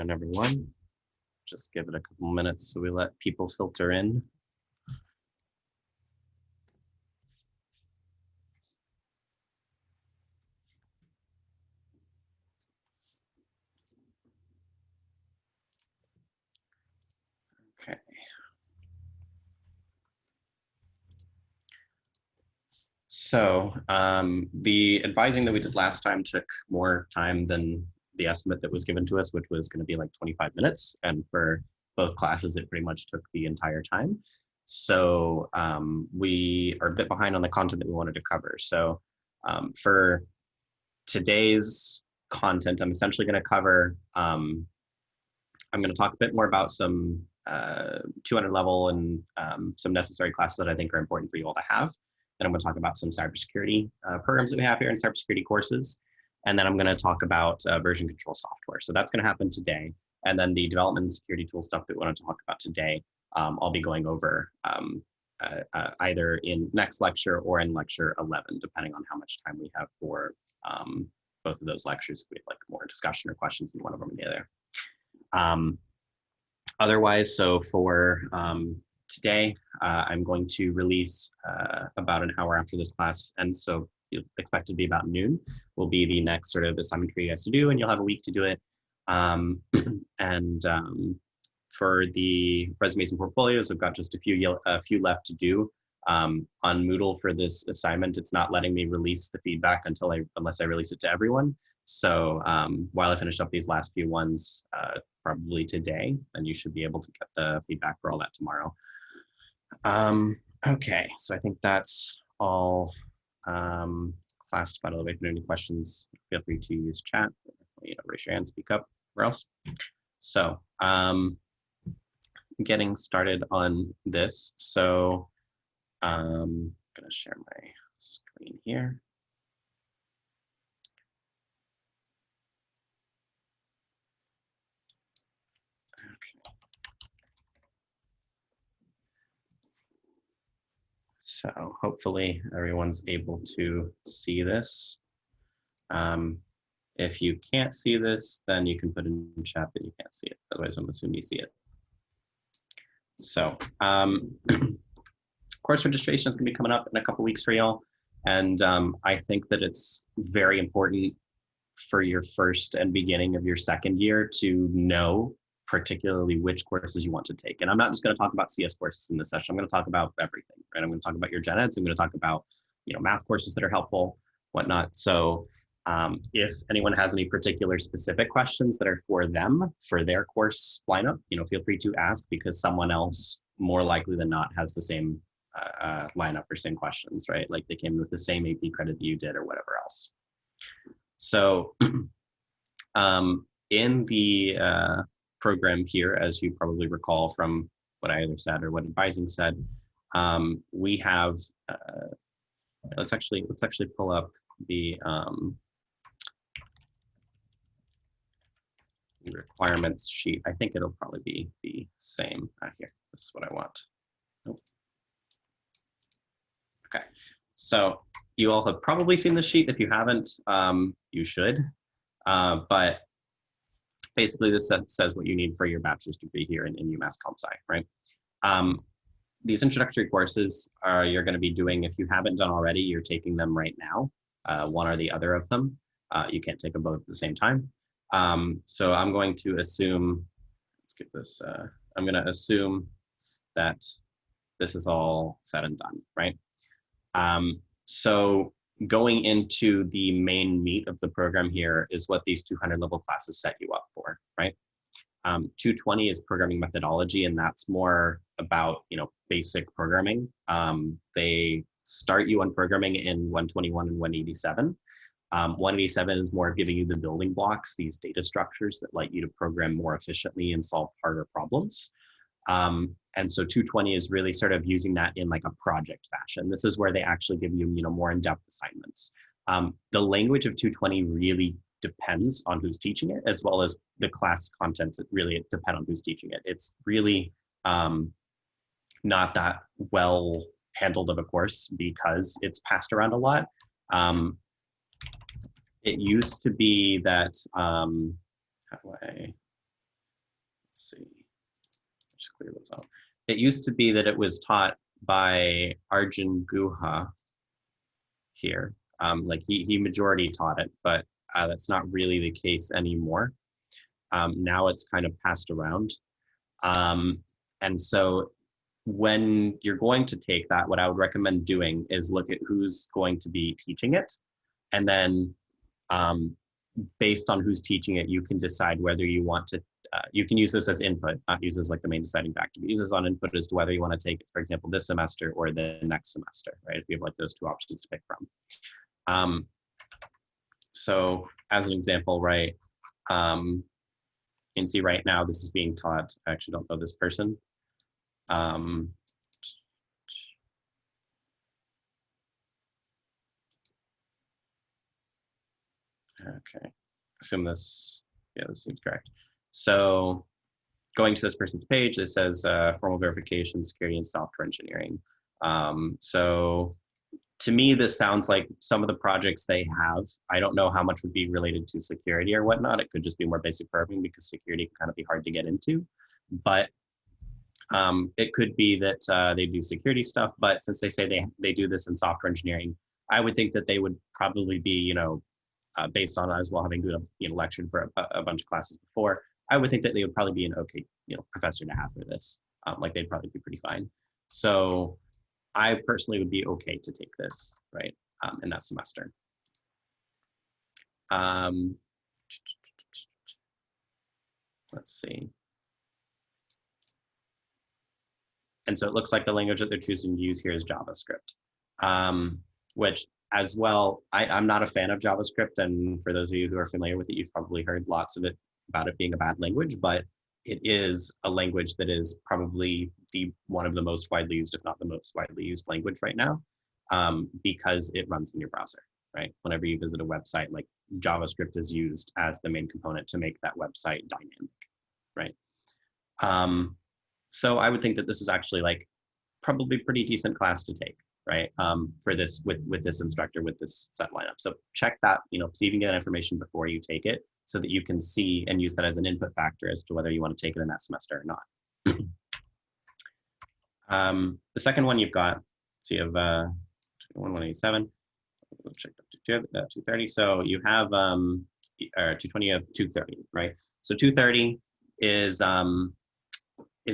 Morning, everyone. Just give it a couple minutes so we let people filter in. Okay. So the advising that we did last time took more time than the estimate that was given to us, which was going to be like 25 minutes. And for both classes, it pretty much took the entire time. So we are a bit behind on the content that we wanted to cover. So for today's content, I'm essentially going to cover, I'm going to talk a bit more about some 200 level and some necessary classes that I think are important for you all to have. Then I'm going to talk about some cybersecurity programs that we have here and cybersecurity courses. And then I'm going to talk about version control software. So that's going to happen today. And then the development and security tool stuff that we want to talk about today, I'll be going over either in next lecture or in lecture 11, depending on how much time we have for both of those lectures. We have like more discussion or questions in one of them or the other. Otherwise, so for today, I'm going to release about an hour after this class, and so you'll expect it to be about noon, will be the next sort of assignment for you guys to do, and you'll have a week to do it. For the resumes and portfolios, I've got just a few left to do. On Moodle for this assignment, it's not letting me release the feedback unless I release it to everyone. So while I finish up these last few ones, probably today, then you should be able to get the feedback for all that tomorrow. Okay, so I think that's all classified all the way. If you have any questions, feel free to use chat, raise your hand, speak up, or else. So getting started on this. So I'm gonna share my screen here. Okay. So hopefully everyone's able to see this. If you can't see this, then you can put in chat that you can't see it. Otherwise, I'm assuming you see it. So course registration is going to be coming up in a couple weeks for y'all. And I think that it's very important for your first and beginning of your second year to know particularly which courses you want to take. And I'm not just going to talk about CS courses in this session. I'm going to talk about everything, right? I'm going to talk about your gen eds. I'm going to talk about, math courses that are helpful, whatnot. So if anyone has any particular specific questions that are for them, for their course lineup, feel free to ask, because someone else more likely than not has the same lineup or same questions, right? Like they came with the same AP credit that you did or whatever else. So in the program here, as you probably recall from what I either said or what advising said, we have, let's actually pull up the requirements sheet. I think it'll probably be the same here. This is what I want. Nope. Okay, so you all have probably seen the sheet. If you haven't, you should. But basically, this says what you need for your bachelor's degree here in UMass Comp Sci, right? These introductory courses you're going to be doing. If you haven't done already, you're taking them right now, one or the other of them. You can't take them both at the same time. So I'm going to assume, let's get this, I'm going to assume that this is all said and done, right? So going into the main meat of the program here is what these 200 level classes set you up for, right? 220 is programming methodology, and that's more about, basic programming. They start you on programming in 121 and 187. 187 is more of giving you the building blocks, these data structures that let you to program more efficiently and solve harder problems. And so 220 is really sort of using that in like a project fashion. This is where they actually give you, more in-depth assignments. The language of 220 really depends on who's teaching it, as well as the class contents. It really depend on who's teaching it. It's really not that well handled of a course because it's passed around a lot. It used to be that, how do I let's see, just clear those out. It used to be that it was taught by Arjun Guha here. Like he majority taught it, but that's not really the case anymore. Now it's kind of passed around. And so when you're going to take that, what I would recommend doing is look at who's going to be teaching it. And then based on who's teaching it, you can decide whether you want to, you can use this as input, not use this as like the main deciding factor, but use this on input as to whether you want to take it, for example, this semester or the next semester, right? If you have like those two options to pick from. So as an example, right, you can see right now this is being taught, I actually don't know this person. Okay, assume this, yeah, this seems correct. So going to this person's page, it says formal verification, security, and software engineering. So to me, this sounds like some of the projects they have, I don't know how much would be related to security or whatnot. It could just be more basic programming because security can kind of be hard to get into. But it could be that they do security stuff, but since they say they do this in software engineering, I would think that they would probably be, you know, based on as well having lectured for a bunch of classes before, I would think that they would probably be an okay, professor to have for this. Like they'd probably be pretty fine. So I personally would be okay to take this, right, in that semester. Let's see. And so it looks like the language that they're choosing to use here is JavaScript, which as well, I'm not a fan of JavaScript. And for those of you who are familiar with it, you've probably heard lots of it about it being a bad language, but it is a language that is probably one of the most widely used, if not the most widely used language right now, because it runs in your browser, right? Whenever you visit a website, like JavaScript is used as the main component to make that website dynamic, right? So I would think that this is actually like probably pretty decent class to take, right? For this, with this instructor, with this set lineup. So check that, see if you can get information before you take it so that you can see and use that as an input factor as to whether you want to take it in that semester or not. The second one you've got, so you have 187, we'll check up to 230. So you have, or 220, you have 230, right? So 230 is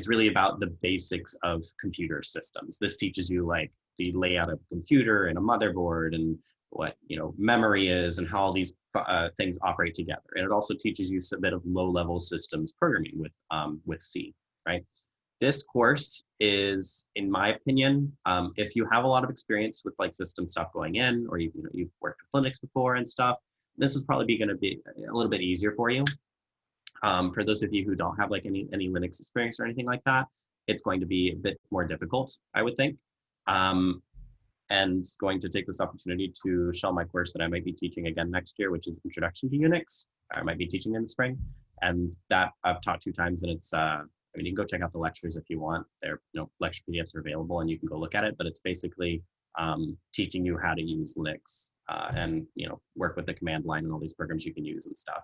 really about the basics of computer systems. This teaches you like the layout of a computer and a motherboard and what memory is and how all these things operate together. And it also teaches you a bit of low-level systems programming with C, right? This course is, in my opinion, if you have a lot of experience with like system stuff going in, or you've worked with Linux before and stuff, this is probably going to be a little bit easier for you. For those of you who don't have like any Linux experience or anything like that, it's going to be a bit more difficult, I would think. And going to take this opportunity to show my course that I might be teaching again next year, which is Introduction to Unix. I might be teaching in the spring, and that I've taught 2 times, and it's you can go check out the lectures if you want. There, lecture PDFs are available, and you can go look at it. But it's basically teaching you how to use Linux and work with the command line and all these programs you can use and stuff.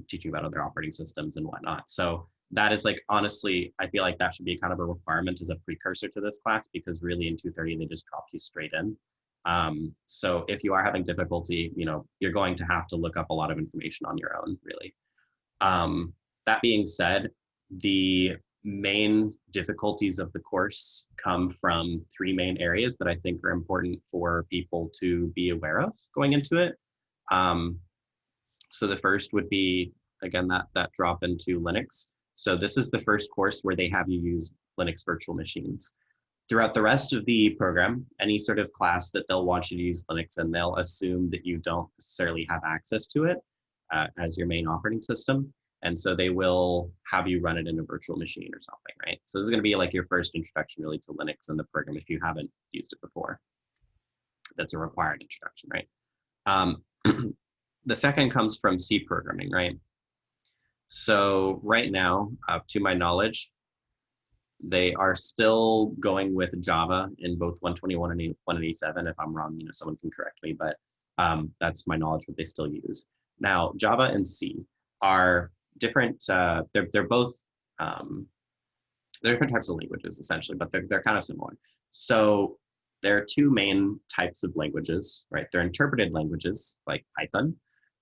Teaching about other operating systems and whatnot. So that is like, honestly, I feel like that should be kind of a requirement as a precursor to this class, because really in 230, they just drop you straight in. So if you are having difficulty, you're going to have to look up a lot of information on your own, really. That being said, the main difficulties of the course come from 3 main areas that I think are important for people to be aware of going into it. So the first would be, again, that drop into Linux. So this is the first course where they have you use Linux virtual machines. Throughout the rest of the program, any sort of class that they'll want you to use Linux, and they'll assume that you don't necessarily have access to it as your main operating system. And so they will have you run it in a virtual machine or something, right? So this is going to be like your first introduction really to Linux and the program if you haven't used it before. That's a required introduction, right? The second comes from C programming, right? So right now, to my knowledge, they are still going with Java in both 121 and 187. If I'm wrong, someone can correct me, but that's my knowledge what they still use. Now, Java and C are different. They're both they're different types of languages essentially, but they're kind of similar. So there are two main types of languages, right? They're interpreted languages like Python.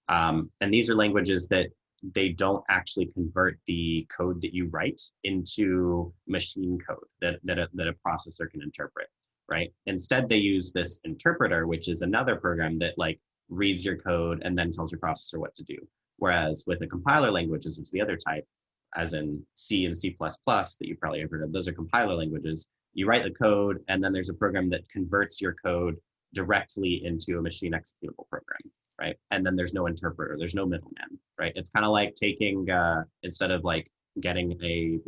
And these are languages that they don't actually convert the code that you write into machine code that a processor can interpret, right? Instead, they use this interpreter, which is another program that like reads your code and then tells your processor what to do. Whereas with a compiler languages, which is the other type, as in C and C++ that you probably have heard of, those are compiler languages. You write the code, and then there's a program that converts your code directly into a machine executable program, right? And then there's no interpreter, there's no middleman, right? It's kind of like taking, instead of like getting a,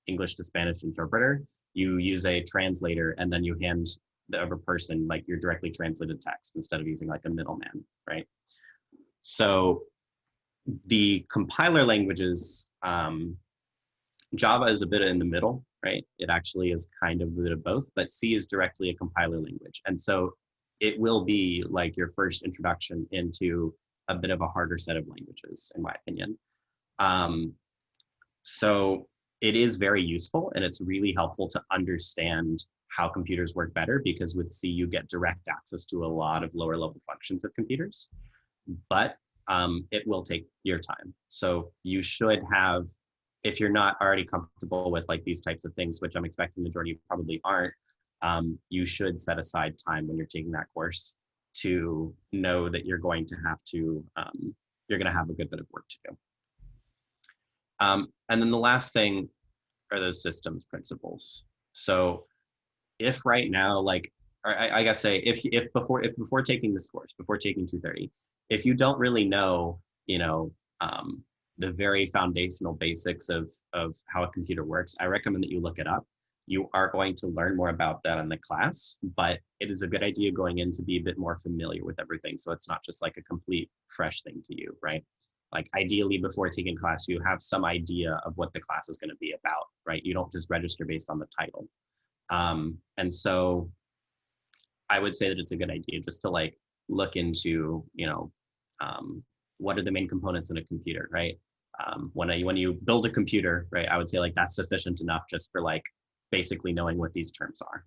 English to Spanish interpreter, you use a translator, and then you hand the other person like your directly translated text instead of using like a middleman, right? So the compiler languages, Java is a bit in the middle, right? It actually is kind of a bit of both, but C is directly a compiler language. And so it will be like your first introduction into a bit of a harder set of languages, in my opinion. So it is very useful, and it's really helpful to understand how computers work better, because with C, you get direct access to a lot of lower level functions of computers, but it will take your time. So you should have, if you're not already comfortable with like these types of things, which I'm expecting the majority probably aren't, you should set aside time when you're taking that course to know that you're going to have to, you're going to have a good bit of work to do. And then the last thing are those systems principles. So if right now, like, I gotta say, if before taking this course, before taking 230, if you don't really know, the very foundational basics of how a computer works, I recommend that you look it up. You are going to learn more about that in the class, but it is a good idea going in to be a bit more familiar with everything, so it's not just like a complete fresh thing to you, right? Like ideally before taking class, you have some idea of what the class is going to be about, right? You don't just register based on the title. And so I would say that it's a good idea just to like look into, what are the main components in a computer, right? When you build a computer, right, I would say like that's sufficient enough just for like basically knowing what these terms are.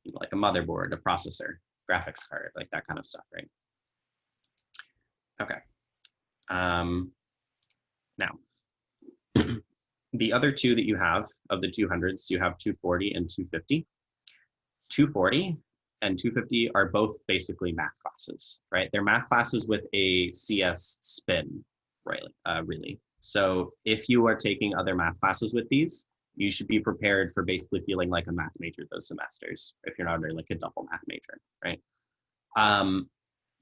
Like a motherboard, a processor, graphics card, like that kind of stuff, right? Okay. Now, the other two that you have of the 200s, you have 240 and 250. 240 and 250 are both basically math classes, right? They're math classes with a CS spin, right? Really. So if you are taking other math classes with these, you should be prepared for basically feeling like a math major those semesters, if you're not already like a double math major, right?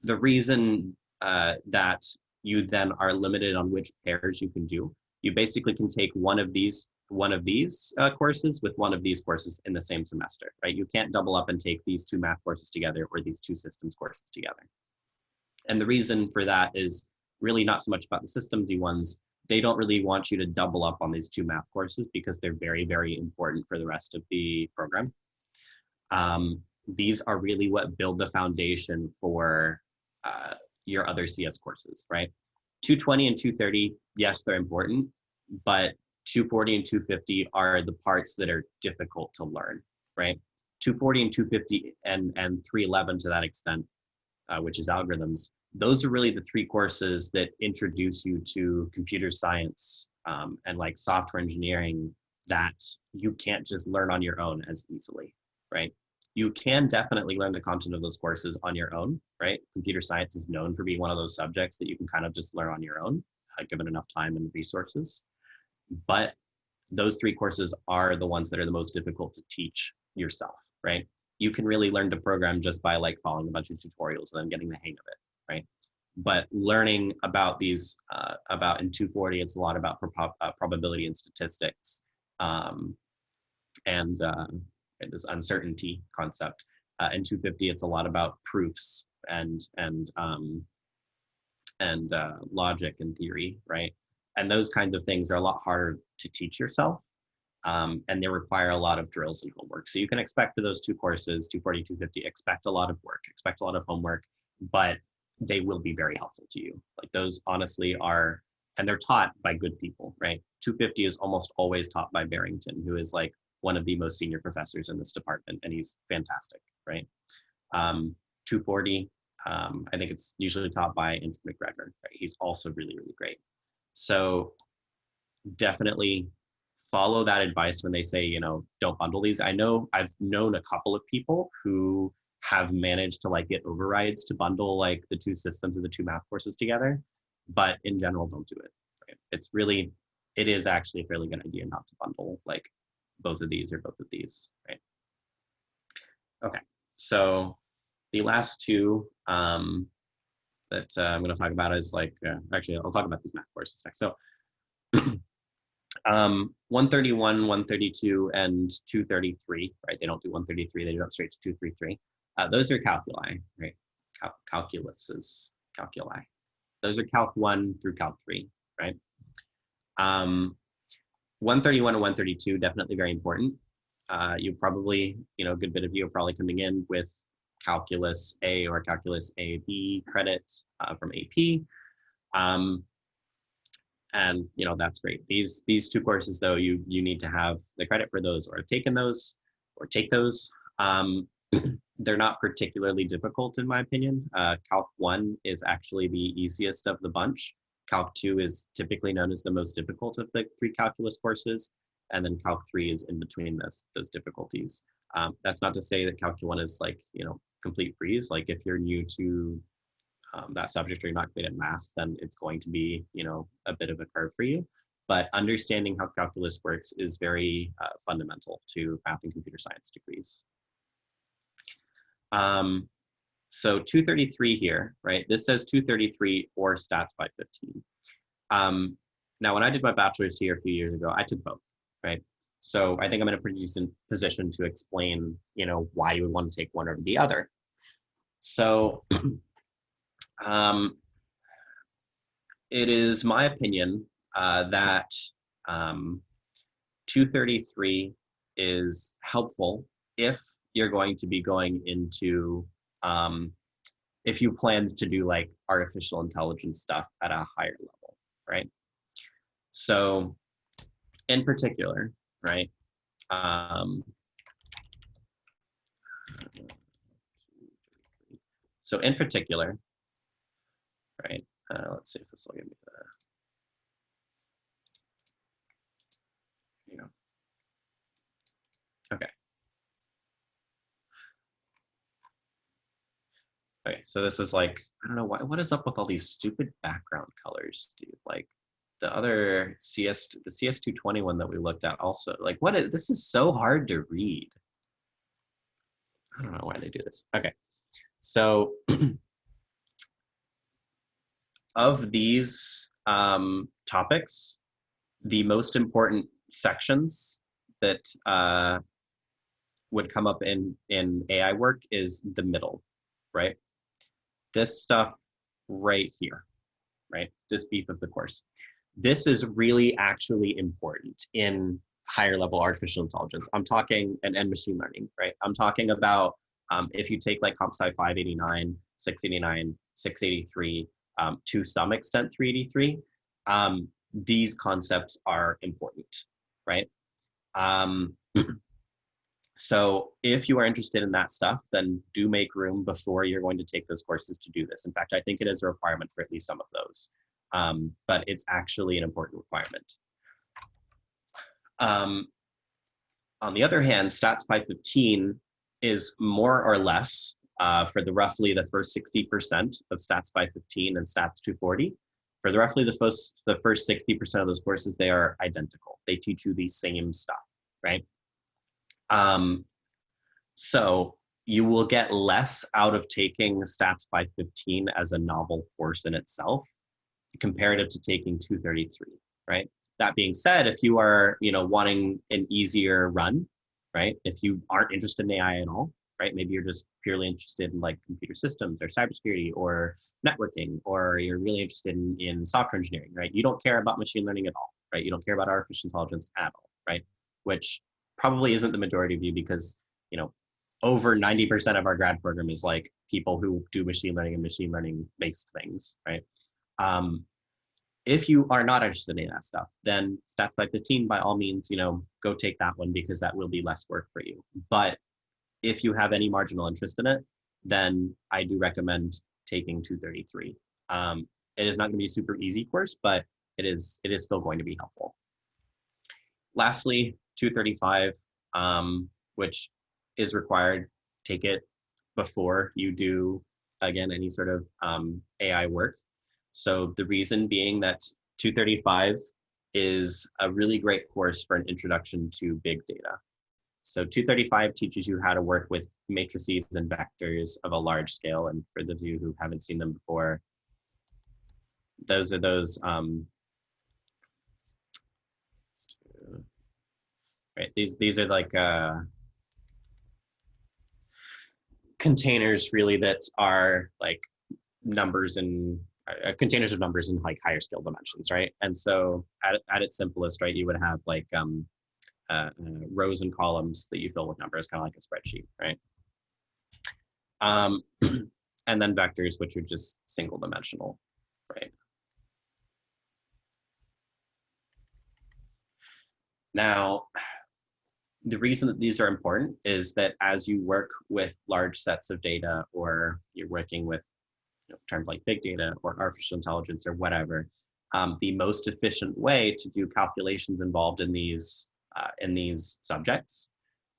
The reason that you then are limited on which pairs you can do, you basically can take one of these courses with one of these courses in the same semester, right? You can't double up and take these two math courses together or these two systems courses together. And the reason for that is really not so much about the systemsy ones. They don't really want you to double up on these two math courses because they're very, very important for the rest of the program. These are really what build the foundation for your other CS courses, right? 220 and 230, yes, they're important, but 240 and 250 are the parts that are difficult to learn, right? 240 and 250 and 311 to that extent, which is algorithms, those are really the three courses that introduce you to computer science and like software engineering that you can't just learn on your own as easily, right? You can definitely learn the content of those courses on your own, right? Computer science is known for being one of those subjects that you can kind of just learn on your own, given enough time and resources. But those three courses are the ones that are the most difficult to teach yourself, right? You can really learn to program just by like following a bunch of tutorials and then getting the hang of it, right? But learning about these, about in 240, it's a lot about probability and statistics and this uncertainty concept. In 250, it's a lot about proofs and logic and theory, right? And those kinds of things are a lot harder to teach yourself, and they require a lot of drills and homework. So you can expect for those two courses, 240, 250, expect a lot of work, expect a lot of homework, but they will be very helpful to you. Like those honestly are, and they're taught by good people, right? 250 is almost always taught by Barrington, who is like one of the most senior professors in this department, and he's fantastic, right? 240, I think it's usually taught by Andrew McGregor, right? He's also really, really great. So definitely follow that advice when they say, you know, don't bundle these. I've known a couple of people who have managed to like get overrides to bundle like the two systems or the two math courses together, but in general, don't do it. Right? It is actually a fairly good idea not to bundle like both of these or both of these, right? Okay, so the last two that I'm going to talk about is like, actually, I'll talk about these math courses next. So 131, 132, and 233, right? They don't do 133, they jump straight to 233. Those are calculi, right? Calculi. Those are Calc 1 through Calc 3, right? 131 and 132, definitely very important. You probably, you know, a good bit of you are probably coming in with Calculus A or Calculus AB credit from AP. And you know, that's great. These two courses though, you need to have the credit for those or have taken those or take those. They're not particularly difficult in my opinion. Calc 1 is actually the easiest of the bunch. Calc 2 is typically known as the most difficult of the three calculus courses. And then Calc 3 is in between those difficulties. That's not to say that Calc 1 is like, you know, complete breeze. Like if you're new to that subject or you're not great at math, then it's going to be, you know, a bit of a curve for you. But understanding how calculus works is very fundamental to math and computer science degrees. So 233 here, right? This says 233 or stats by 15. Now, when I did my bachelor's here a few years ago, I took both, right? So I think I'm in a pretty decent position to explain, you know, why you would want to take one or the other. So it is my opinion that 233 is helpful if you're going to be going into, if you plan to do like artificial intelligence stuff at a higher level, right? So in particular, right? So in particular, right? Let's see if this will give me the, you know. Okay. Okay, so this is like, I don't know, what is up with all these stupid background colors, dude? Like the other the CS220 one that we looked at also, like this is so hard to read. I don't know why they do this. Okay, so of these topics, the most important sections that would come up in AI work is the middle, right? This stuff right here, right? This beef of the course. This is really actually important in higher level artificial intelligence. I'm talking, and machine learning, right? I'm talking about if you take like Comp Sci 589, 689, 683, to some extent 383, these concepts are important, right? So if you are interested in that stuff, then do make room before you're going to take those courses to do this. In fact, I think it is a requirement for at least some of those, but it's actually an important requirement. On the other hand, Stats by 15 is more or less for roughly the first 60% of Stats by 15 and Stats 240. For roughly the first 60% of those courses, they are identical. They teach you the same stuff, right? So you will get less out of taking Stats by 15 as a novel course in itself, comparative to taking 233, right? That being said, if you are, you know, wanting an easier run, right? If you aren't interested in AI at all, right? Maybe you're just purely interested in like computer systems or cybersecurity or networking, or you're really interested in software engineering, right? You don't care about machine learning at all, right? You don't care about artificial intelligence at all, right? Which probably isn't the majority of you, because, you know, over 90% of our grad program is like people who do machine learning and machine learning based things, right? If you are not interested in that stuff, then Stats by 15, by all means, go take that one because that will be less work for you. But if you have any marginal interest in it, then I do recommend taking 233. It is not going to be a super easy course, but it is still going to be helpful. Lastly, 235, which is required. Take it before you do, again, any sort of AI work. So the reason being that 235 is a really great course for an introduction to big data. So 235 teaches you how to work with matrices and vectors of a large scale. And for those of you who haven't seen them before, those are those, right? These are like containers really that are like numbers and containers of numbers in like higher scale dimensions, right? And so at its simplest, right, you would have like rows and columns that you fill with numbers, kind of like a spreadsheet, right? And then vectors, which are just single dimensional, right? Now, the reason that these are important is that as you work with large sets of data, or you're working with terms like big data or artificial intelligence or whatever, the most efficient way to do calculations involved in these subjects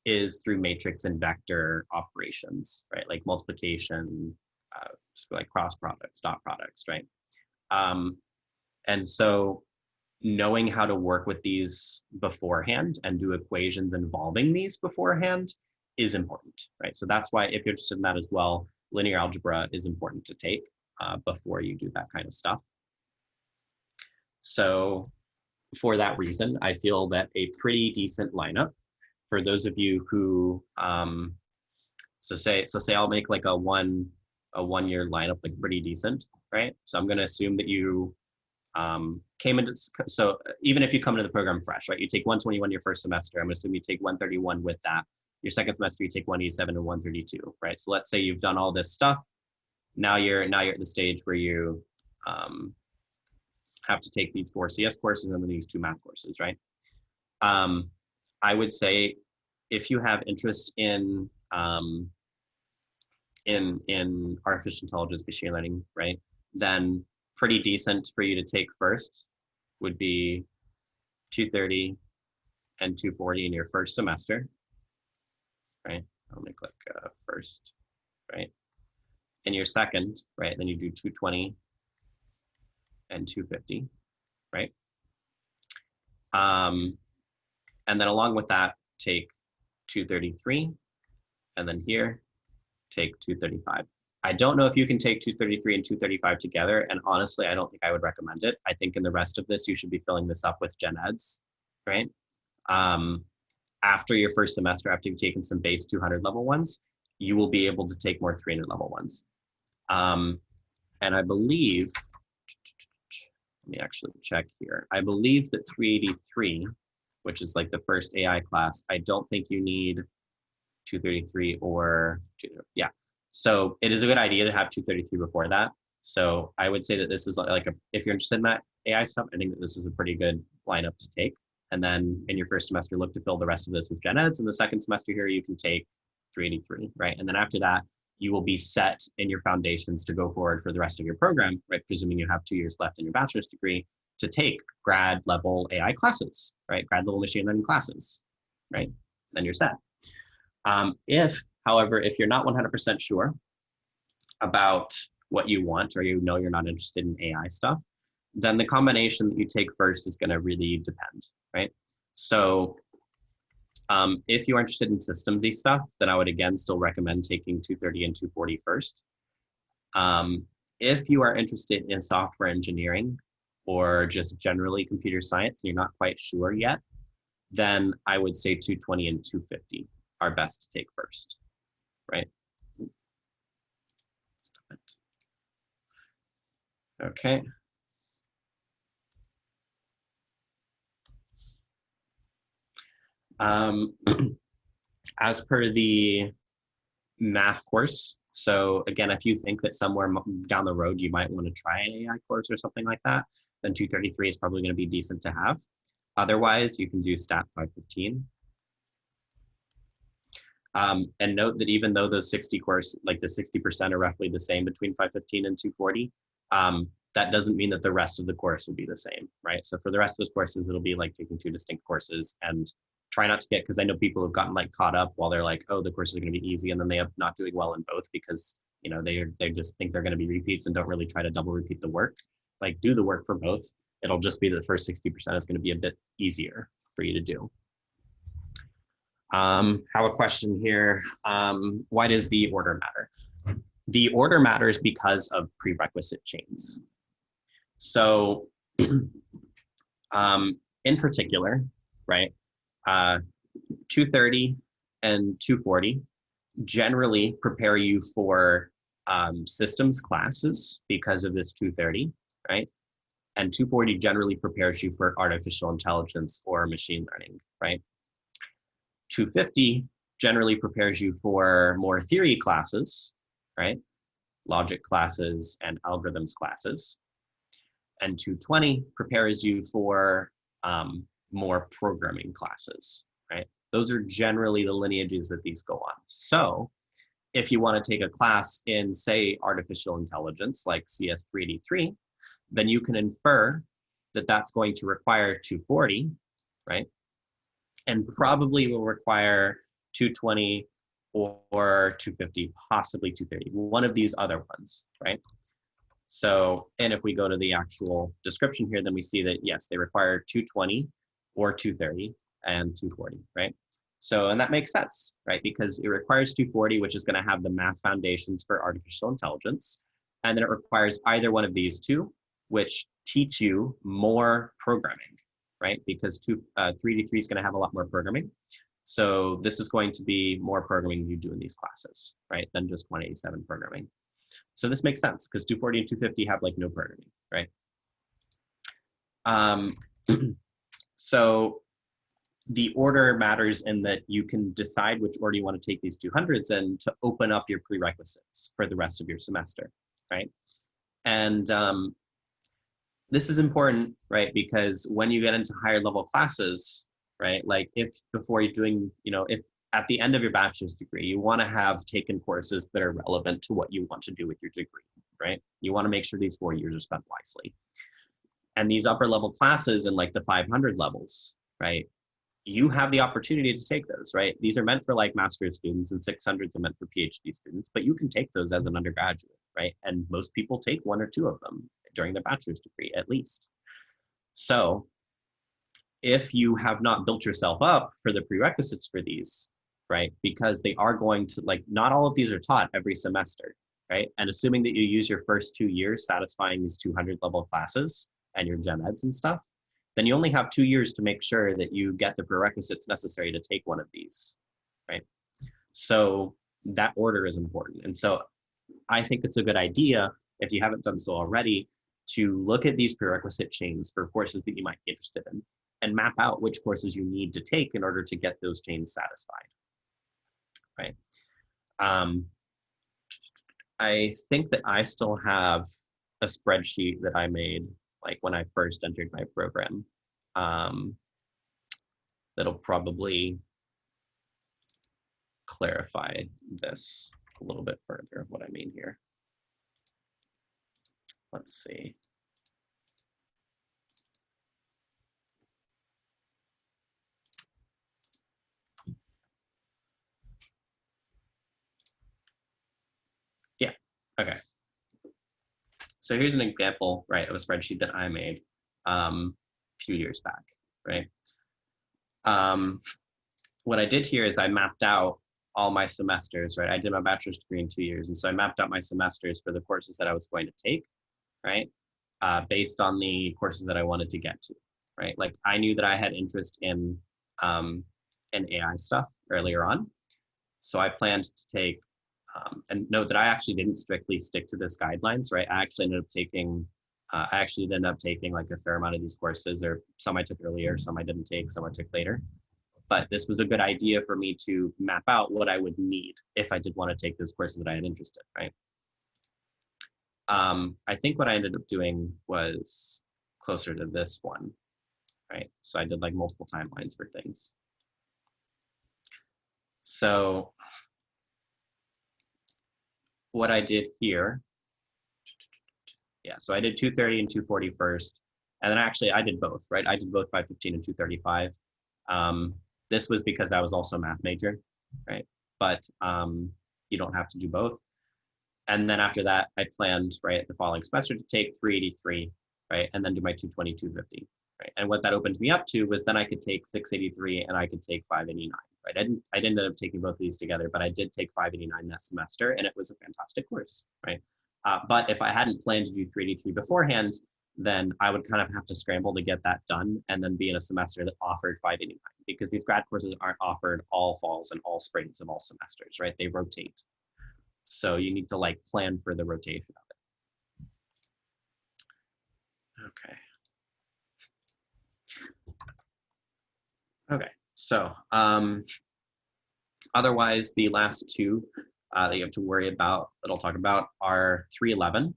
is through matrix and vector operations, right? Like multiplication, like cross products, dot products, right? And so knowing how to work with these beforehand and do equations involving these beforehand is important, right? So that's why, if you're interested in that as well, linear algebra is important to take before you do that kind of stuff. So for that reason, I feel that a pretty decent lineup for those of you who, so say I'll make like a one year lineup, like pretty decent, right? So I'm going to assume that you came into, so even if you come into the program fresh, right? You take 121 your first semester. I'm going to assume you take 131 with that. Your second semester, you take 187 and 132, right? So let's say you've done all this stuff. Now you're at the stage where you have to take these 4 CS courses and then these 2 math courses, right? I would say if you have interest in artificial intelligence, machine learning, right, then pretty decent for you to take first would be 230 and 240 in your first semester, right? I'll make like first, right? In your second, right, then you do 220 and 250, right? And then along with that, take 233, and then here, take 235. I don't know if you can take 233 and 235 together, and honestly, I don't think I would recommend it. I think in the rest of this, you should be filling this up with gen eds, right? After your first semester, after you've taken some base 200 level ones, you will be able to take more 300 level ones. And I believe, let me actually check here. I believe that 383, which is like the first AI class, I don't think you need 233 or, yeah. So it is a good idea to have 233 before that. So I would say that this is like, if you're interested in that AI stuff, I think that this is a pretty good lineup to take. And then in your first semester, look to fill the rest of this with gen eds. In the second semester here, you can take 383, right? And then after that, you will be set in your foundations to go forward for the rest of your program, right? Presuming you have 2 years left in your bachelor's degree to take grad level AI classes, right? Grad level machine learning classes, right? Then you're set. However, if you're not 100% sure about what you want, or you know you're not interested in AI stuff, then the combination that you take first is going to really depend, right? So if you're interested in systems-y stuff, then I would again still recommend taking 230 and 240 first. If you are interested in software engineering or just generally computer science and you're not quite sure yet, then I would say 220 and 250 are best to take first, right? Okay. As per the math course, so again, if you think that somewhere down the road you might want to try an AI course or something like that, then 233 is probably going to be decent to have. Otherwise, you can do stat 515. And note that even though those 60 course, like the 60% are roughly the same between 515 and 240, that doesn't mean that the rest of the course will be the same, right? So for the rest of those courses, it'll be like taking 2 distinct courses, and try not to get, because I know people have gotten like caught up while they're like, oh, the course is going to be easy, and then they end up not doing well in both because, you know, they just think they're going to be repeats and don't really try to double repeat the work. Like, do the work for both. It'll just be that the first 60% is going to be a bit easier for you to do. Have a question here. Why does the order matter? The order matters because of prerequisite chains. So in particular, right, 230 and 240 generally prepare you for systems classes because of this 230, right? And 240 generally prepares you for artificial intelligence or machine learning, right? 250 generally prepares you for more theory classes, right? Logic classes and algorithms classes. And 220 prepares you for more programming classes, right? Those are generally the lineages that these go on. So if you want to take a class in, say, artificial intelligence, like CS 383, then you can infer that that's going to require 240, right? And probably will require 220 or 250, possibly 230, one of these other ones, right? So, and if we go to the actual description here, then we see that, yes, they require 220 or 230 and 240, right? So, and that makes sense, right? Because it requires 240, which is going to have the math foundations for artificial intelligence. And then it requires either one of these two, which teach you more programming, right? Because 3D3 is going to have a lot more programming. So this is going to be more programming you do in these classes, right? Than just 187 programming. So this makes sense because 240 and 250 have like no programming, right? So the order matters in that you can decide which order you want to take these 200s in to open up your prerequisites for the rest of your semester, right? And this is important, right? Because when you get into higher level classes, right? Like if before you're doing, you know, if at the end of your bachelor's degree, you want to have taken courses that are relevant to what you want to do with your degree, right? You want to make sure these 4 years are spent wisely. And these upper level classes in like the 500 levels, right? You have the opportunity to take those, right? These are meant for like master's students and 600s are meant for PhD students, but you can take those as an undergraduate, right? And most people take 1 or 2 of them during their bachelor's degree at least. So if you have not built yourself up for the prerequisites for these, right? Because they are going to, like, not all of these are taught every semester, right? And assuming that you use your first 2 years satisfying these 200 level classes and your gen eds and stuff, then you only have 2 years to make sure that you get the prerequisites necessary to take one of these, right? So that order is important. And so I think it's a good idea, if you haven't done so already, to look at these prerequisite chains for courses that you might be interested in and map out which courses you need to take in order to get those chains satisfied, right? I think that I still have a spreadsheet that I made like when I first entered my program, that'll probably clarify this a little bit further, what I mean here. Let's see. Yeah, okay. So here's an example, right, of a spreadsheet that I made a few years back, right? What I did here is I mapped out all my semesters, right? I did my bachelor's degree in 2 years. And so I mapped out my semesters for the courses that I was going to take, right? Based on the courses that I wanted to get to, right? Like I knew that I had interest in AI stuff earlier on. So I planned to take, and note that I actually didn't strictly stick to this guidelines, right? I actually ended up taking like a fair amount of these courses, or some I took earlier, some I didn't take, some I took later. But this was a good idea for me to map out what I would need if I did want to take those courses that I had interest in, right? I think what I ended up doing was closer to this one, right? So I did like multiple timelines for things. So what I did here, yeah, so I did 230 and 240 first. And then actually I did both, right? I did both 515 and 235. This was because I was also a math major, right? But you don't have to do both. And then after that, I planned, right, the following semester to take 383, right? And then do my 220, 250, right? And what that opened me up to was then I could take 683 and I could take 589, right? I didn't end up taking both of these together, but I did take 589 that semester, and it was a fantastic course, right? But if I hadn't planned to do 383 beforehand, then I would kind of have to scramble to get that done and then be in a semester that offered 589, because these grad courses aren't offered all falls and all springs of all semesters, right? They rotate. So you need to like plan for the rotation of it. Okay. Okay, so otherwise the last two that you have to worry about that I'll talk about are 311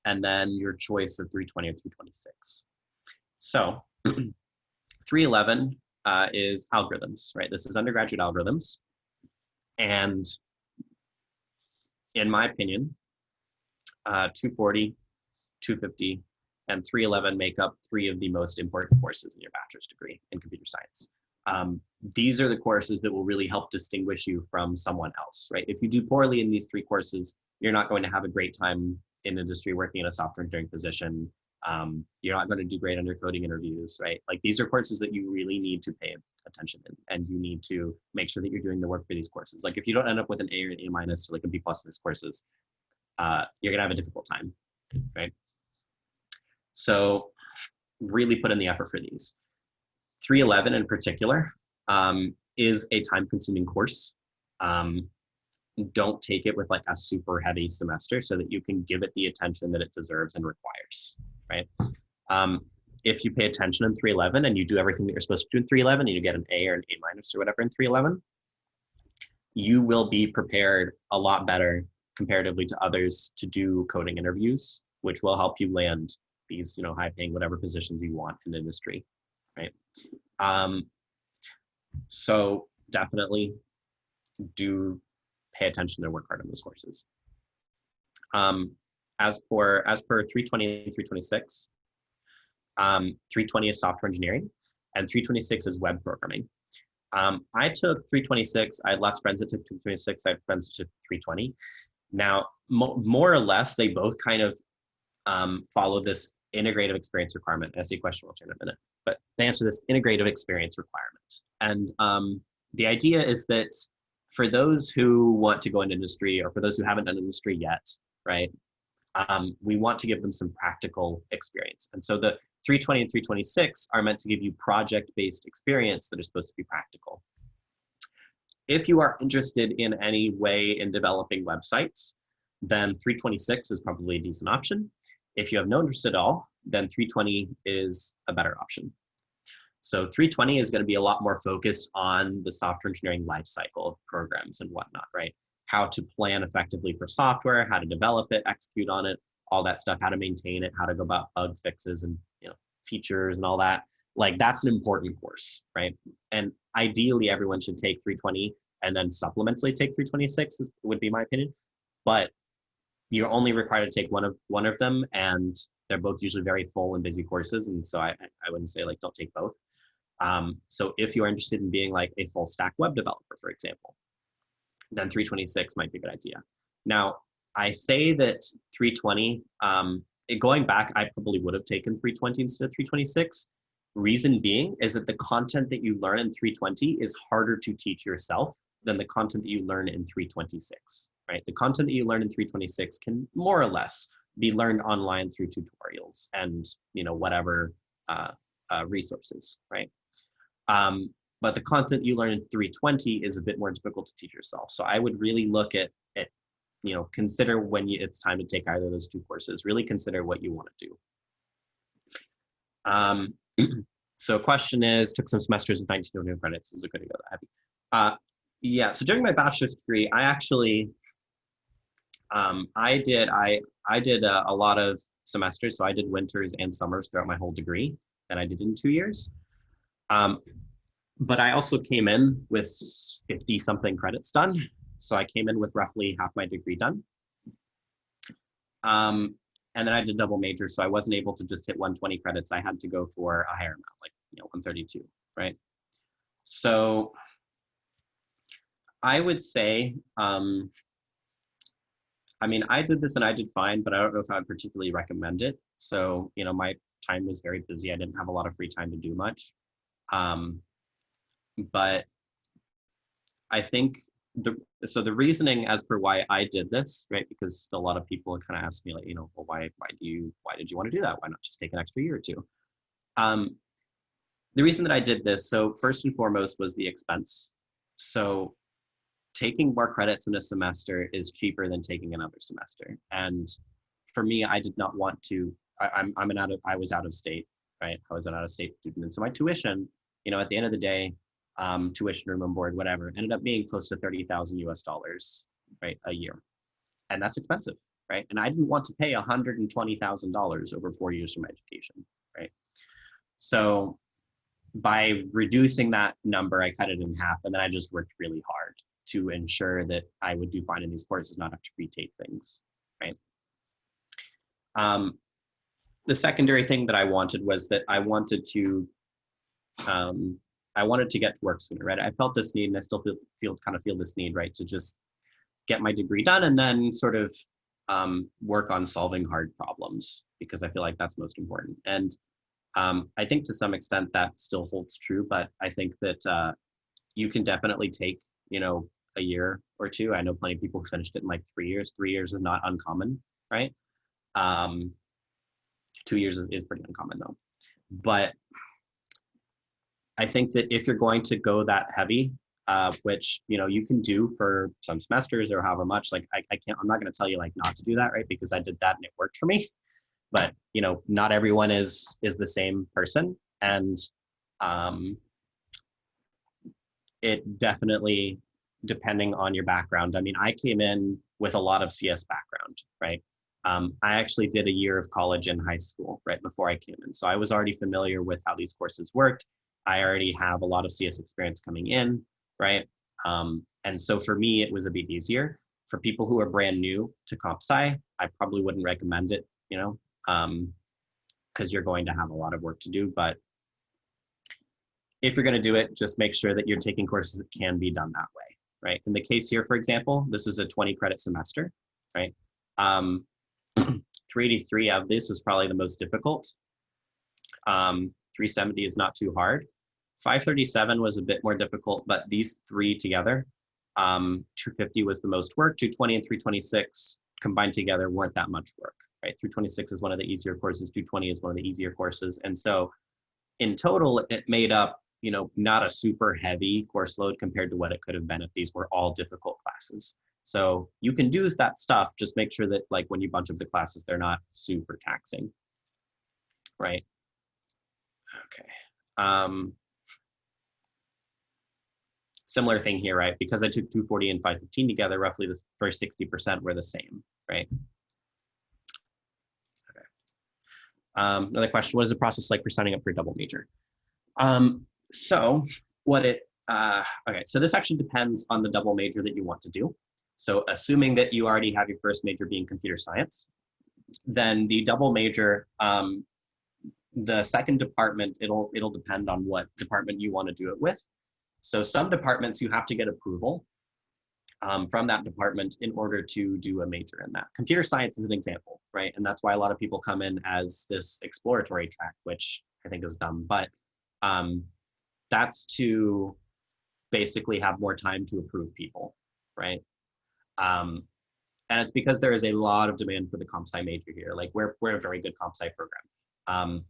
and then your choice of 320 or 326. So 311 is algorithms, right? This is undergraduate algorithms. And in my opinion, 240, 250, and 311 make up three of the most important courses in your bachelor's degree in computer science. These are the courses that will really help distinguish you from someone else, right? If you do poorly in these three courses, you're not going to have a great time in industry working in a software engineering position. You're not going to do great under coding interviews, right? Like these are courses that you really need to pay attention in, and you need to make sure that you're doing the work for these courses. Like if you don't end up with an A or an A minus or like a B plus in these courses, you're gonna have a difficult time, right? So really put in the effort for these. 311 in particular is a time-consuming course. Don't take it with like a super heavy semester so that you can give it the attention that it deserves and requires, right? If you pay attention in 311 and you do everything that you're supposed to do in 311 and you get an A or an A minus or whatever in 311, you will be prepared a lot better comparatively to others to do coding interviews, which will help you land these, you know, high-paying whatever positions you want in industry, right? So definitely do pay attention and work hard on those courses. As per 320 and 326, 320 is software engineering and 326 is web programming. I took 326. I had lots of friends that took 326. I have friends that took 320. Now, more or less, they both kind of follow this integrative experience requirement. I see a question, we'll turn in a minute, but they answer this integrative experience requirement. And the idea is that for those who want to go into industry or for those who haven't done industry yet, right, we want to give them some practical experience. And so the 320 and 326 are meant to give you project-based experience that are supposed to be practical. If you are interested in any way in developing websites, then 326 is probably a decent option. If you have no interest at all, then 320 is a better option. So 320 is going to be a lot more focused on the software engineering lifecycle of programs and whatnot, right? How to plan effectively for software, how to develop it, execute on it, all that stuff, how to maintain it, how to go about bug fixes and, you know, features and all that. Like that's an important course, right? And ideally everyone should take 320 and then supplementally take 326 would be my opinion. But you're only required to take one of them, and they're both usually very full and busy courses. And so I wouldn't say like don't take both. So if you're interested in being like a full stack web developer, for example, then 326 might be a good idea. Now, I say that 320, going back, I probably would have taken 320 instead of 326. Reason being is that the content that you learn in 320 is harder to teach yourself than the content that you learn in 326, right? The content that you learn in 326 can more or less be learned online through tutorials and, you know, whatever resources, right? But the content you learn in 320 is a bit more difficult to teach yourself. So I would really look at you know, consider when it's time to take either of those two courses, really consider what you want to do. So question is, took some semesters with 19 new credits. Is it going to go that heavy? Yeah, so during my bachelor's degree, I actually I did a lot of semesters, so I did winters and summers throughout my whole degree, and I did in 2 years. Um, but I also came in with 50 something credits done. So I came in with roughly half my degree done. Um, and then I did double major, so I wasn't able to just hit 120 credits. I had to go for a higher amount, like 132, right? So I would say, I mean, I did this and I did fine, but I don't know if I would particularly recommend it. So, my time was very busy. I didn't have a lot of free time to do much. Um, but I think the reasoning as per why I did this, right? Because a lot of people kind of ask me like, well, why did you want to do that? Why not just take an extra year or two? The reason that I did this, so first and foremost was the expense. So taking more credits in a semester is cheaper than taking another semester. And for me, I did not want to, I was out of state, right? I was an out of state student. And so my tuition, at the end of the day, tuition, room and board, whatever, ended up being close to 30,000 US dollars, right, a year. And that's expensive, right? And I didn't want to pay $120,000 over 4 years for my education, right? So by reducing that number, I cut it in half, and then I just worked really hard to ensure that I would do fine in these courses, not have to retake things, right? The secondary thing that I wanted was that I wanted to get to work sooner, right? I felt this need, and I still feel this need, right, to just get my degree done and then sort of work on solving hard problems, because I feel like that's most important. And I think to some extent that still holds true, but I think that you can definitely take, a year or two. I know plenty of people finished it in like 3 years. 3 years is not uncommon, right? 2 years is pretty uncommon though. But I think that if you're going to go that heavy, which you can do for some semesters or however much, like I'm not going to tell you like not to do that, right? Because I did that and it worked for me. But not everyone is the same person, and it definitely, depending on your background. I mean, I came in with a lot of CS background, right? I actually did a year of college in high school right before I came in, so I was already familiar with how these courses worked. I already have a lot of CS experience coming in, right? And so for me, it was a bit easier. For people who are brand new to comp sci, I probably wouldn't recommend it, because you're going to have a lot of work to do. But if you're going to do it, just make sure that you're taking courses that can be done that way, right? In the case here, for example, this is a 20 credit semester, right? 383 of this was probably the most difficult. 370 is not too hard. 537 was a bit more difficult, but these three together, 250 was the most work. 220 and 326 combined together weren't that much work, right? 326 is one of the easier courses. 220 is one of the easier courses. And so in total, it made up, not a super heavy course load compared to what it could have been if these were all difficult classes. So you can do that stuff, just make sure that like when you bunch up the classes, they're not super taxing, right? Okay. Similar thing here, right? Because I took 240 and 515 together, roughly the first 60% were the same, right? Okay. Another question, what is the process like for signing up for a double major? So this actually depends on the double major that you want to do. So assuming that you already have your first major being computer science, then the double major, the second department, it'll depend on what department you want to do it with. So some departments you have to get approval from that department in order to do a major in that. Computer science is an example, right? And that's why a lot of people come in as this exploratory track, which I think is dumb, but that's to basically have more time to approve people, right? And it's because there is a lot of demand for the comp sci major here. Like we're a very good comp sci program.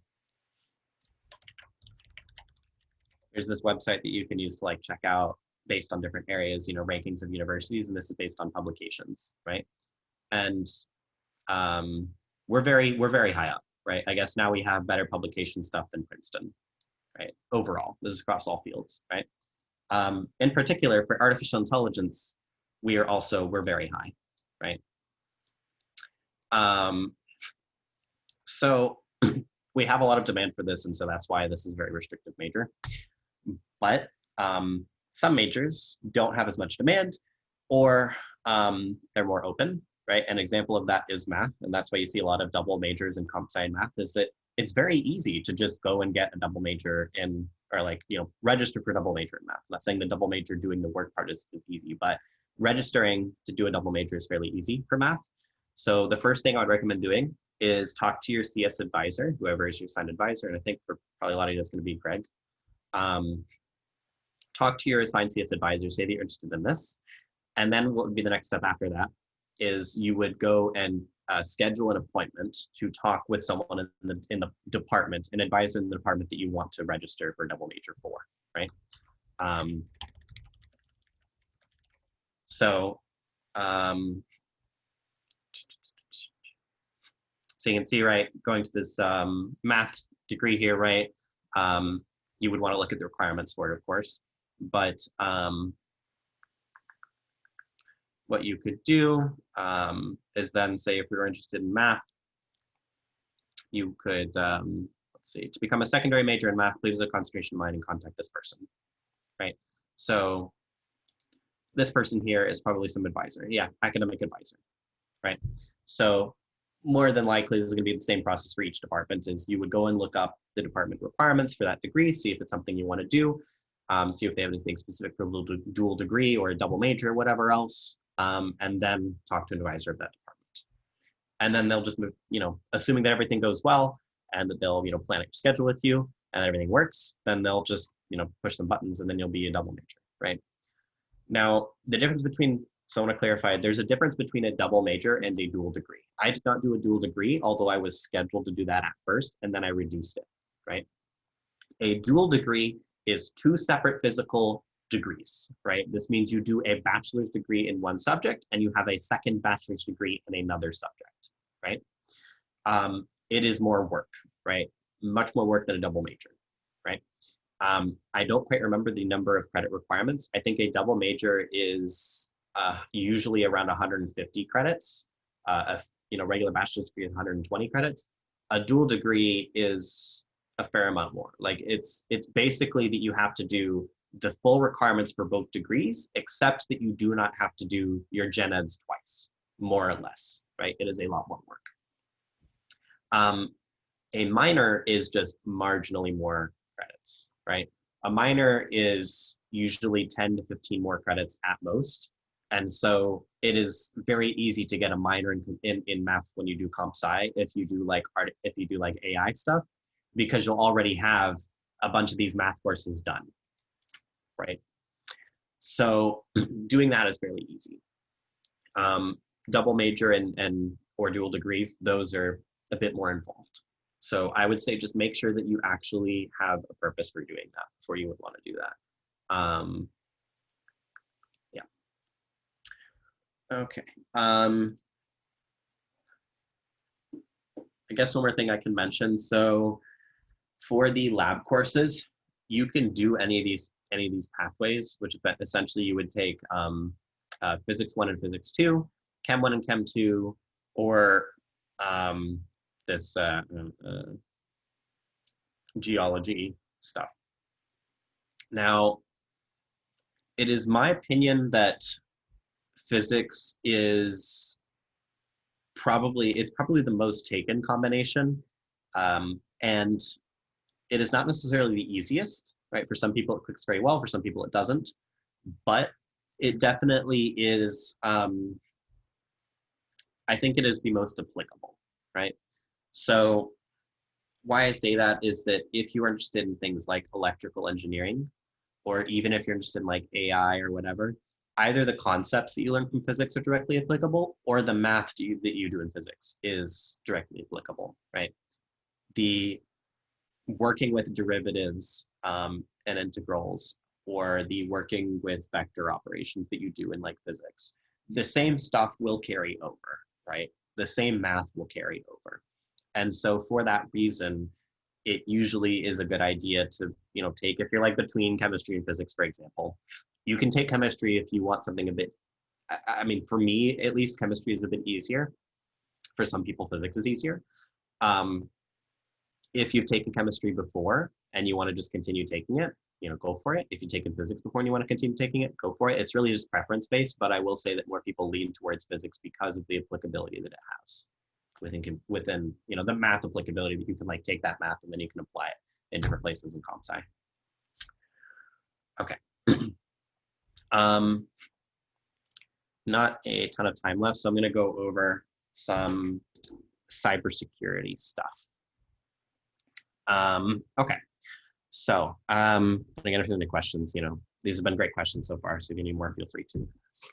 There's this website that you can use to like check out based on different areas, rankings of universities, and this is based on publications, right? And we're very high up, right? I guess now we have better publication stuff than Princeton, right? Overall, this is across all fields, right? In particular, for artificial intelligence, we're very high, right? Um, so we have a lot of demand for this, and so that's why this is a very restrictive major. But some majors don't have as much demand, or they're more open, right? An example of that is math, and that's why you see a lot of double majors in comp sci and math, is that it's very easy to just go and get a double major in, or like, register for a double major in math. I'm not saying the double major doing the work part is easy, but registering to do a double major is fairly easy for math. So the first thing I would recommend doing is talk to your CS advisor, whoever is your assigned advisor, and I think for probably a lot of you that's going to be Greg. Talk to your assigned CS advisor, say that you're interested in this, and then what would be the next step after that is you would go and schedule an appointment to talk with someone in the department, an advisor in the department that you want to register for double major for, right? So you can see, right, going to this math degree here, right, you would want to look at the requirements for it, of course, but what you could do is then say, if you're interested in math, you could, let's see, to become a secondary major in math, please visit a concentration line and contact this person, right? So this person here is probably some advisor. Yeah, academic advisor, right? So more than likely, this is going to be the same process for each department. Is you would go and look up the department requirements for that degree, see if it's something you want to do, see if they have anything specific for a dual degree or a double major or whatever else, and then talk to an advisor of that department. And then they'll just move, assuming that everything goes well and that they'll, plan a schedule with you and everything works, then they'll just, push some buttons and then you'll be a double major, right? Now, the difference between, so I want to clarify, there's a difference between a double major and a dual degree. I did not do a dual degree, although I was scheduled to do that at first, and then I reduced it, right? A dual degree is 2 separate physical degrees, right? This means you do a bachelor's degree in one subject and you have a second bachelor's degree in another subject, right? It is more work, right? Much more work than a double major, right? I don't quite remember the number of credit requirements. I think a double major is usually around 150 credits. A regular bachelor's degree is 120 credits. A dual degree is a fair amount more. Like it's basically that you have to do the full requirements for both degrees, except that you do not have to do your gen eds twice, more or less, right? It is a lot more work. A minor is just marginally more credits, right? A minor is usually 10 to 15 more credits at most. And so it is very easy to get a minor in math when you do comp sci, if you do like art, if you do like AI stuff, because you'll already have a bunch of these math courses done, right? So doing that is fairly easy. Double major and or dual degrees, those are a bit more involved. So I would say just make sure that you actually have a purpose for doing that before you would want to do that. Yeah. Okay. I guess one more thing I can mention. So for the lab courses, you can do any of these pathways, which essentially you would take Physics 1 and Physics 2, Chem 1 and Chem 2, or this geology stuff. Now, it is my opinion that physics is probably the most taken combination, and it is not necessarily the easiest, right? For some people it clicks very well, for some people it doesn't, but it definitely is, I think it is the most applicable, right? So why I say that is that if you're interested in things like electrical engineering, or even if you're interested in like AI or whatever, either the concepts that you learn from physics are directly applicable, or the math that you do in physics is directly applicable, right? The working with derivatives and integrals, or the working with vector operations that you do in like physics, the same stuff will carry over, right? The same math will carry over. And so for that reason, it usually is a good idea to, take, if you're like between chemistry and physics, for example, you can take chemistry if you want something a bit, I mean, for me, at least chemistry is a bit easier. For some people, physics is easier. If you've taken chemistry before and you want to just continue taking it, go for it. If you've taken physics before and you want to continue taking it, go for it. It's really just preference based, but I will say that more people lean towards physics because of the applicability that it has within the math applicability, that you can like take that math and then you can apply it in different places in comp sci. Okay. Not a ton of time left, so I'm going to go over some cybersecurity stuff. Okay, so again, if you have any questions, these have been great questions so far, so if you need more, feel free to ask.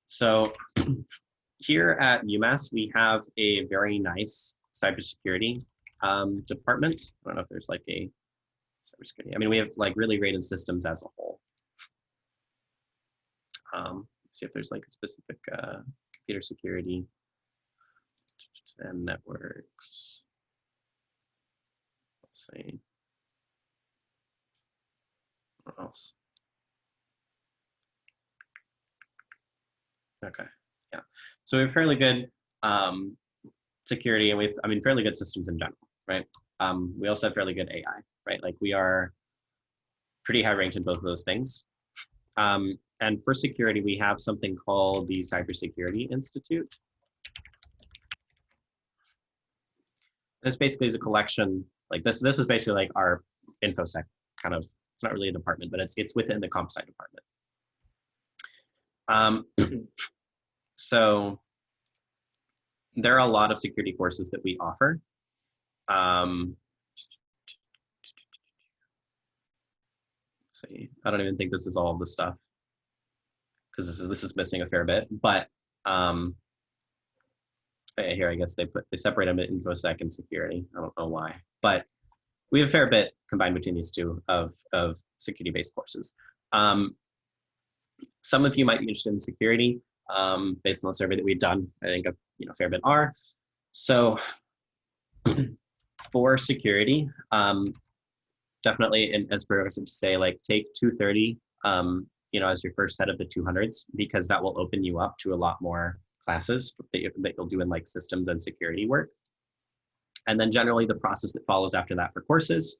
So here at UMass, we have a very nice cybersecurity department. I don't know if there's like a cybersecurity. I mean, we have like really rated systems as a whole. See if there's like a specific computer security and networks. Let's see. What else? Okay, yeah. So we have fairly good security, and fairly good systems in general, right? We also have fairly good AI, right? Like we are pretty high ranked in both of those things. And for security, we have something called the Cybersecurity Institute. This basically is a collection, like this is basically like our InfoSec kind of, it's not really a department, but it's within the comp sci department. So there are a lot of security courses that we offer. Let's see, I don't even think this is all of the stuff, because this is missing a fair bit, but here I guess they separate them into InfoSec and security. I don't know why, but we have a fair bit combined between these two of security-based courses. Some of you might be interested in security based on the survey that we've done. I think a fair bit are. So for security, definitely, and as Burroughs said to say, like take 230 as your first set of the 200s, because that will open you up to a lot more classes that you'll do in like systems and security work. And then generally the process that follows after that for courses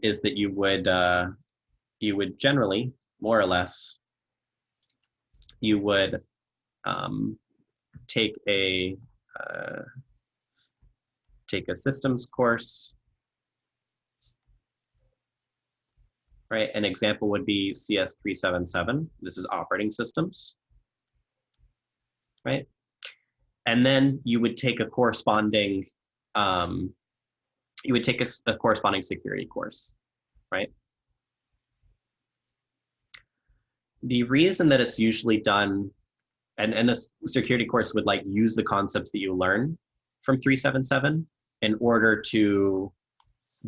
is that you would generally, more or less, you would take a systems course. Right, an example would be CS 377. This is operating systems, right? And then you would take a corresponding, a corresponding security course, right? The reason that it's usually done, and this security course would like use the concepts that you learn from 377 in order to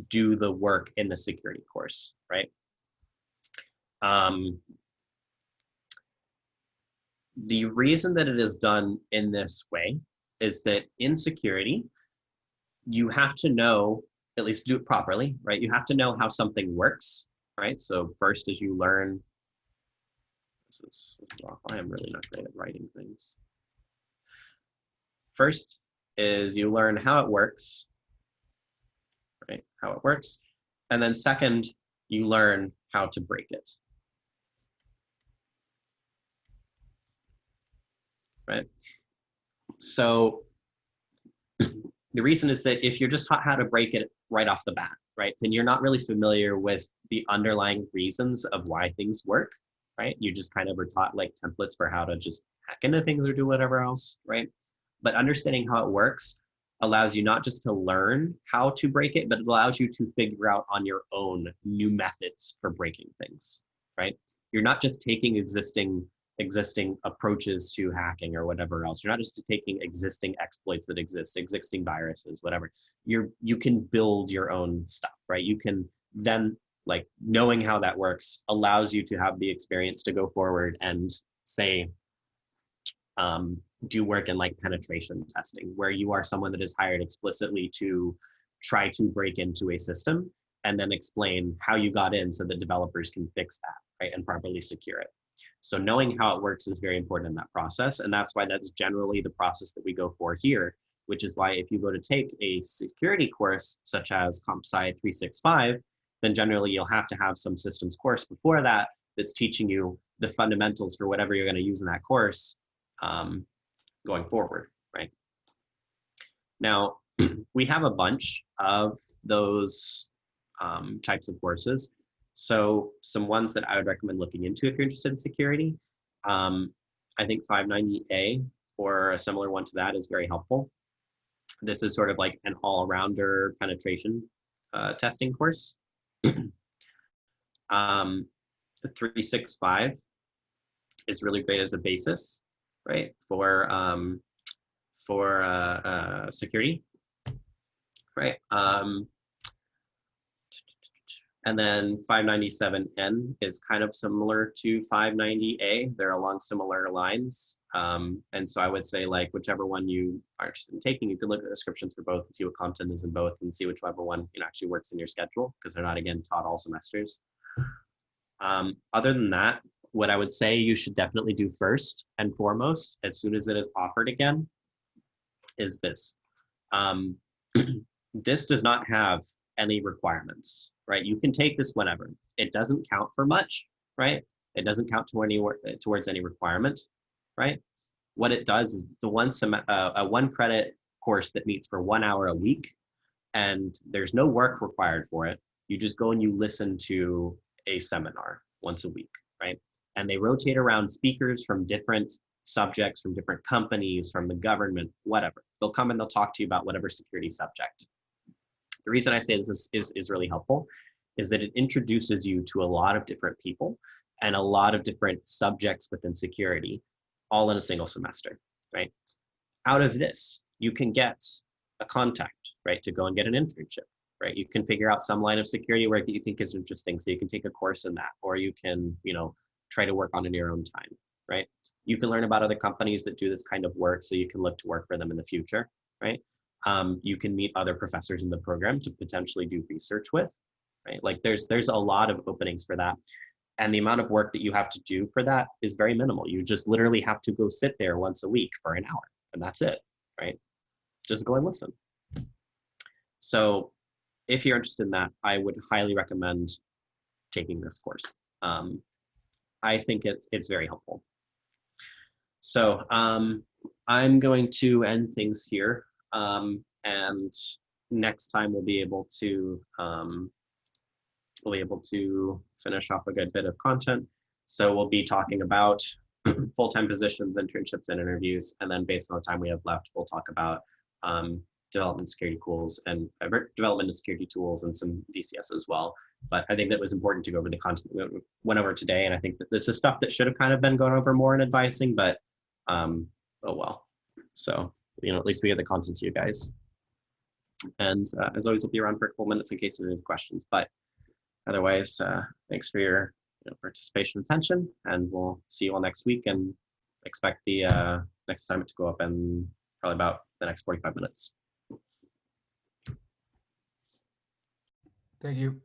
do the work in the security course, right? The reason that it is done in this way is that in security, you have to know, at least do it properly, right? You have to know how something works, right? So first, as you learn, I am really not great at writing things. First is you learn how it works, right? How it works. And then second, you learn how to break it. Right? So the reason is that if you're just taught how to break it right off the bat, right, then you're not really familiar with the underlying reasons of why things work, right? You just kind of are taught like templates for how to just hack into things or do whatever else, right? But understanding how it works allows you not just to learn how to break it, but it allows you to figure out on your own new methods for breaking things, right? You're not just taking existing approaches to hacking or whatever else. You're not just taking existing exploits that exist, existing viruses, whatever. You can build your own stuff, right? You can then, like, knowing how that works allows you to have the experience to go forward and say, do work in like penetration testing, where you are someone that is hired explicitly to try to break into a system and then explain how you got in so that developers can fix that, right, and properly secure it. So knowing how it works is very important in that process. And that's why that's generally the process that we go for here, which is why if you go to take a security course, such as CompSci 365, then generally you'll have to have some systems course before that that's teaching you the fundamentals for whatever you're going to use in that course going forward, right? Now, we have a bunch of those types of courses. So some ones that I would recommend looking into if you're interested in security. I think 590A or a similar one to that is very helpful. This is sort of like an all-rounder penetration testing course. 365 is really great as a basis, right, for security, right? And then 597N is kind of similar to 590A. They're along similar lines. And so I would say, like, whichever one you are interested in taking, you can look at the descriptions for both and see what content is in both and see whichever one actually works in your schedule, because they're not, again, taught all semesters. Other than that, what I would say you should definitely do first and foremost, as soon as it is offered again, is this. This does not have any requirements, right? You can take this whenever. It doesn't count for much, right? It doesn't count towards any requirement, right? What it does is a one credit course that meets for 1 hour a week, and there's no work required for it. You just go and you listen to a seminar once a week, right? And they rotate around speakers from different subjects, from different companies, from the government, whatever. They'll come and they'll talk to you about whatever security subject. The reason I say this is really helpful is that it introduces you to a lot of different people and a lot of different subjects within security, all in a single semester, right? Out of this, you can get a contact, right, to go and get an internship, right? You can figure out some line of security work that you think is interesting, so you can take a course in that, or you can, try to work on it in your own time, right? You can learn about other companies that do this kind of work, so you can look to work for them in the future, right? You can meet other professors in the program to potentially do research with, right? Like there's a lot of openings for that. And the amount of work that you have to do for that is very minimal. You just literally have to go sit there once a week for an hour, and that's it, right? Just go and listen. So if you're interested in that, I would highly recommend taking this course. I think it's very helpful. So I'm going to end things here. And next time we'll be able to finish off a good bit of content. So we'll be talking about full-time positions, internships, and interviews. And then based on the time we have left, we'll talk about development security tools and development of security tools and some DCS as well. But I think that was important to go over the content that we went over today. And I think that this is stuff that should have kind of been gone over more in advising, but oh well. So, at least we get the content to you guys. And as always, we'll be around for a couple minutes in case you have any questions. But otherwise, thanks for your participation and attention. And we'll see you all next week, and expect the next assignment to go up in probably about the next 45 minutes. Thank you.